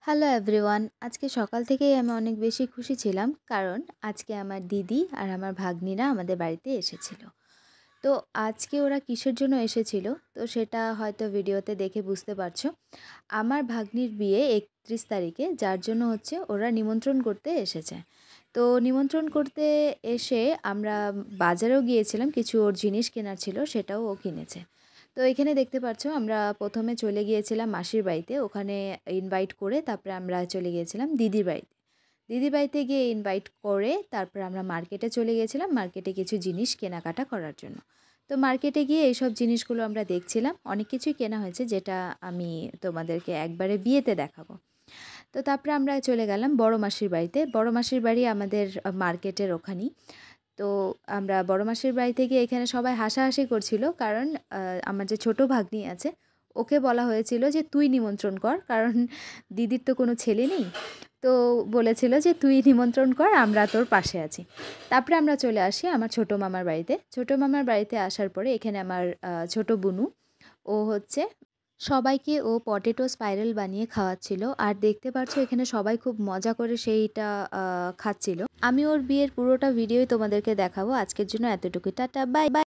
Hello everyone, আজকে সকাল থেকেই আমি অনেক বেশি খুশি ছিলাম কারণ আজকে আমার দিদি আর আমার ভাগ্নিরা আমাদের বাড়িতে এসেছিল। তো আজকে ওরা কিসের জন্য এসেছিল তো সেটা হয়তো ভিডিওতে দেখে বুঝতে পারছো। আমার ভাগ্নির বিয়ে 31 তারিখে, যার জন্য হচ্ছে ওরা নিমন্ত্রণ করতে এসেছে। তো নিমন্ত্রণ করতে এসে আমরা বাজারেও গিয়েছিলাম, কিছু ওর জিনিস কেনার ছিল সেটাও ও কিনেছে। তো এখানে দেখতে পাচ্ছ আমরা প্রথমে চলে গিয়েছিলাম মাসির বাড়িতে, ওখানে ইনভাইট করে তারপরে আমরা চলে গিয়েছিলাম দিদির বাড়িতে। দিদির বাড়িতে গিয়ে ইনভাইট করে তারপর আমরা মার্কেটে চলে গিয়েছিলাম, মার্কেটে কিছু জিনিস কেনাকাটা করার জন্য। তো মার্কেটে গিয়ে এইসব জিনিসগুলো আমরা দেখছিলাম, অনেক কিছুই কেনা হয়েছে যেটা আমি তোমাদেরকে একবারে বিয়েতে দেখাবো। তো তারপরে আমরা চলে গেলাম বড় মাসির বাড়িতে। বড় মাসির বাড়ি আমাদের মার্কেটের ওখানেই। তো আমরা বড় মাসির বাড়িতে গিয়ে এখানে সবাই হাসাহাসি করছিল কারণ আমার যে ছোট ভাগ্নি আছে ওকে বলা হয়েছিল যে তুই নিমন্ত্রণ কর, কারণ দিদির তো কোনো ছেলে নেই। তো বলেছিল যে তুই নিমন্ত্রণ কর, আমরা তোর পাশে আছি। তারপরে আমরা চলে আসি আমার ছোটো মামার বাড়িতে। ছোটো মামার বাড়িতে আসার পরে এখানে আমার ছোটো বুনু, ও হচ্ছে সবাইকে ও পটেটো স্পাইরাল বানিয়ে খাওয়াচ্ছিল। আর দেখতে পাচ্ছ এখানে সবাই খুব মজা করে সেইটা খাচ্ছিল। আমি ওর বিয়ের পুরোটা ভিডিওই তোমাদেরকে দেখাবো। আজকের জন্য এতটুকুই, টাটা, বাই বাই।